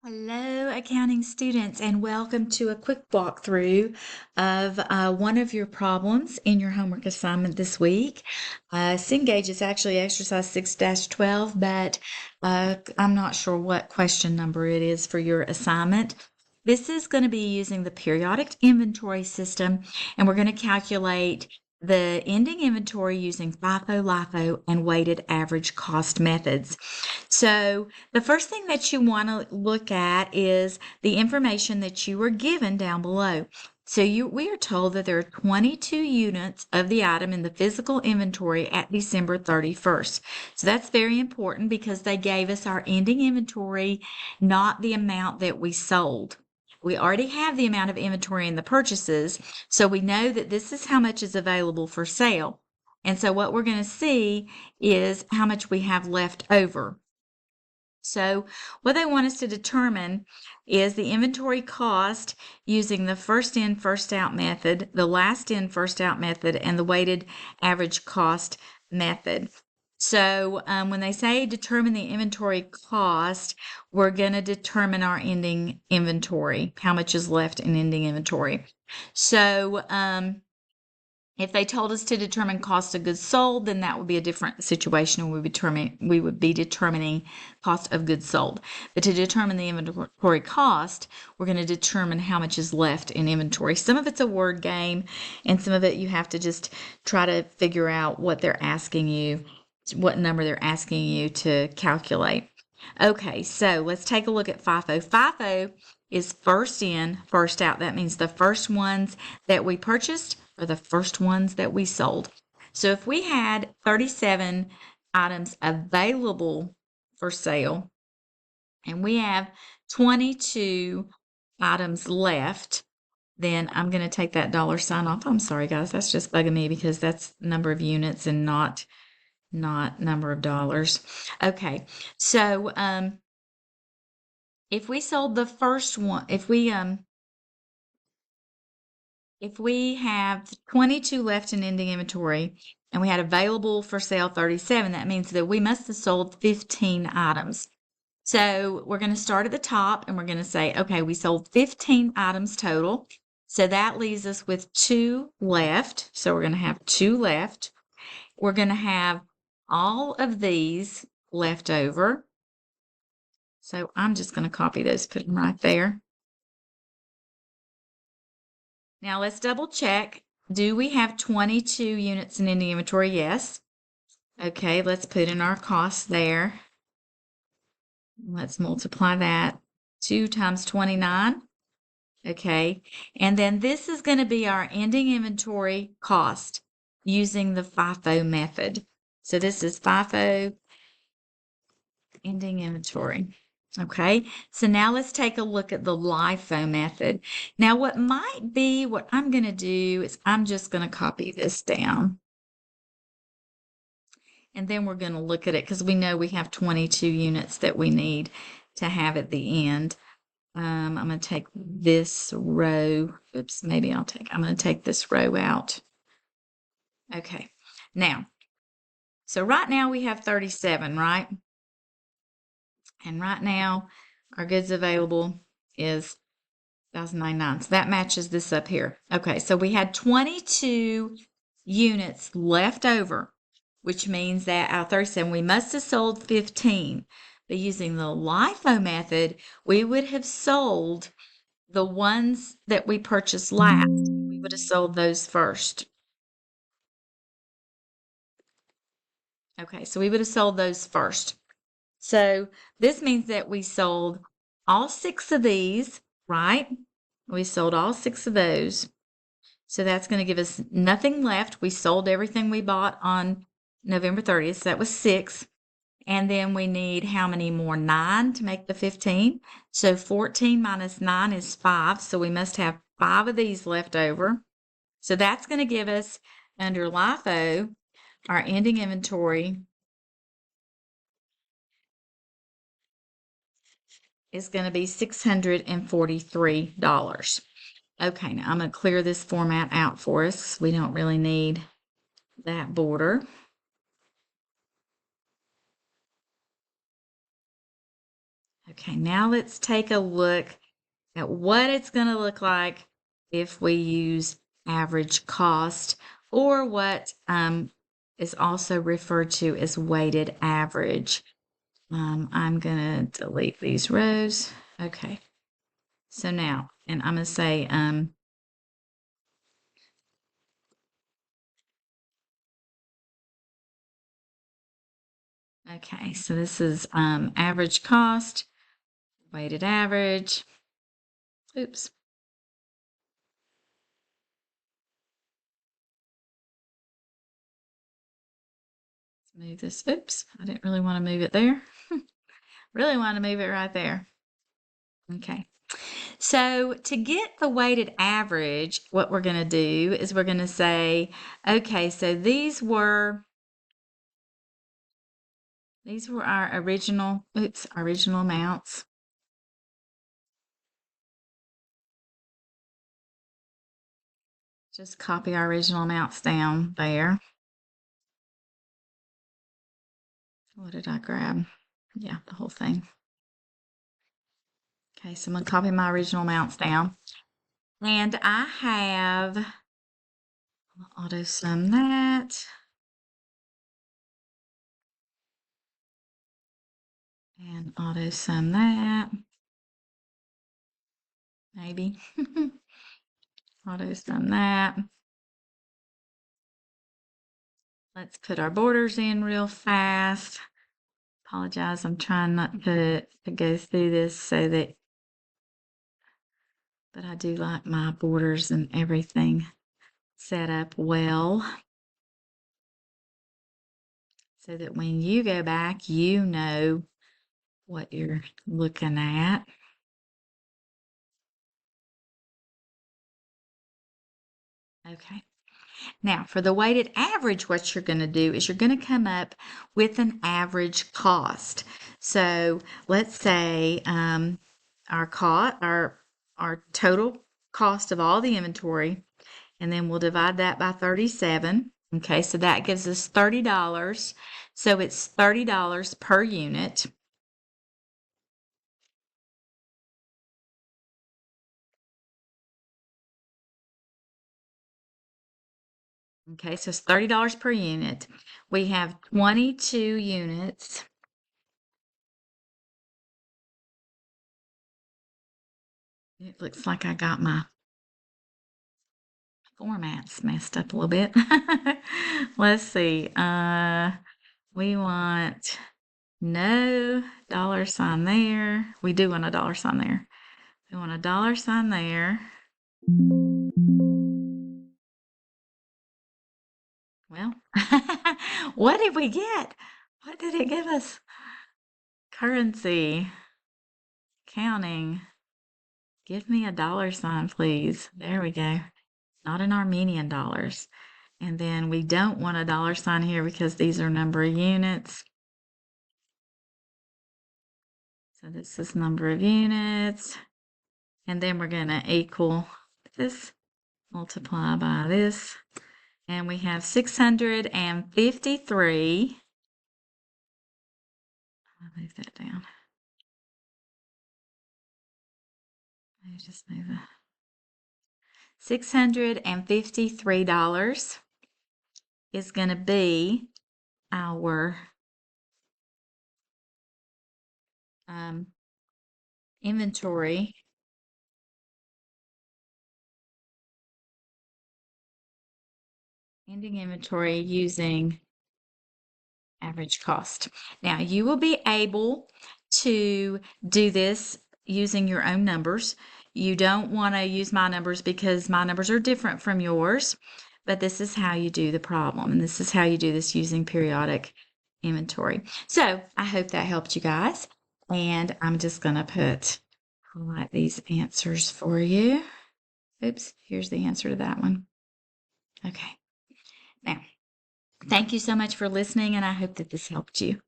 Hello, accounting students, and welcome to a quick walkthrough of one of your problems in your homework assignment this week. Cengage is actually exercise 6-12, but I'm not sure what question number it is for your assignment. This is going to be using the periodic inventory system, and we're going to calculate the ending inventory using FIFO, LIFO, and weighted average cost methods. So the first thing that you want to look at is the information that you were given down below. So we are told that there are 22 units of the item in the physical inventory at December 31st. So that's very important because they gave us our ending inventory, not the amount that we sold. We already have the amount of inventory in the purchases, so we know that this is how much is available for sale. And so what we're going to see is how much we have left over. So what they want us to determine is the inventory cost using the first in, first out method, the last in, first out method, and the weighted average cost method. So when they say determine the inventory cost, we're going to determine our ending inventory, how much is left in ending inventory. So if they told us to determine cost of goods sold, then that would be a different situation. We would be determining cost of goods sold. But to determine the inventory cost, we're going to determine how much is left in inventory. Some of it's a word game, and some of it you have to just try to figure out what they're asking you, what number they're asking you to calculate. Okay, so let's take a look at FIFO. FIFO is first in, first out. That means the first ones that we purchased are the first ones that we sold. So if we had 37 items available for sale and we have 22 items left, then I'm going to take that dollar sign off. I'm sorry, guys. That's just bugging me because that's number of units and not number of dollars. Okay, so if we sold the first one, if we have 22 left in ending inventory and we had available for sale 37, that means that we must have sold 15 items. So we're going to start at the top and we're going to say, okay, we sold 15 items total. So that leaves us with 2 left. So we're going to have 2 left. We're going to have all of these left over. So I'm just going to copy those, put them right there. Now let's double check. Do we have 22 units in ending inventory? Yes. Okay, let's put in our cost there. Let's multiply that. 2 times 29. Okay, and then this is going to be our ending inventory cost using the FIFO method. So this is FIFO ending inventory. Okay, so now let's take a look at the LIFO method. Now what I'm going to do is I'm just going to copy this down. And then we're going to look at it because we know we have 22 units that we need to have at the end. I'm going to take this row. Oops, I'm going to take this row out. Okay, now, so right now we have 37, right? And right now our goods available is 1,099. So that matches this up here. Okay, so we had 22 units left over, which means that out of 37, we must have sold 15. But using the LIFO method, we would have sold the ones that we purchased last. We would have sold those first. Okay, so we would have sold those first. So this means that we sold all 6 of these, right? We sold all 6 of those. So that's going to give us nothing left. We sold everything we bought on November 30th. So that was 6. And then we need how many more? 9 to make the 15. So 14 minus 9 is 5. So we must have 5 of these left over. So that's going to give us, under LIFO, our ending inventory is going to be $643. Okay, now I'm going to clear this format out for us. We don't really need that border. Okay, now let's take a look at what it's going to look like if we use average cost, or what is also referred to as weighted average. I'm going to delete these rows. Okay, so now, and I'm going to say okay, so this is average cost, weighted average. Oops. Let's move this. Oops, I didn't really want to move it there. Really want to move it right there. Okay. So to get the weighted average, what we're going to do is we're going to say, okay, so these were our original amounts. Just copy our original amounts down there. What did I grab? Yeah, the whole thing. Okay, so I'm going to copy my original amounts down. And I have, I'll auto sum that. And auto sum that. Maybe. Auto sum that. Let's put our borders in real fast. Apologize, I'm trying not to go through this but I do like my borders and everything set up well, so that when you go back, you know what you're looking at. Okay. Now, for the weighted average, what you're going to do is you're going to come up with an average cost. So let's say our total cost of all the inventory, and then we'll divide that by 37. Okay, so that gives us $30. So it's $30 per unit. Okay, so it's $30 per unit. We have 22 units. It looks like I got my formats messed up a little bit. Let's see. We want no dollar sign there. We do want a dollar sign there. We want a dollar sign there. Well, what did we get? What did it give us? Currency. Counting. Give me a dollar sign, please. There we go. Not in Armenian dollars. And then we don't want a dollar sign here because these are number of units. So this is number of units. And then we're going to equal this, multiply by this. And we have 653. I'll move that down. Let me just move that. $653 is going to be our inventory ending inventory using average cost. Now you will be able to do this using your own numbers. You don't want to use my numbers because my numbers are different from yours, but this is how you do the problem, and this is how you do this using periodic inventory. So I hope that helped you guys, and I'm just going to highlight these answers for you. Oops, here's the answer to that one. Okay. Now, thank you so much for listening, and I hope that this helped you.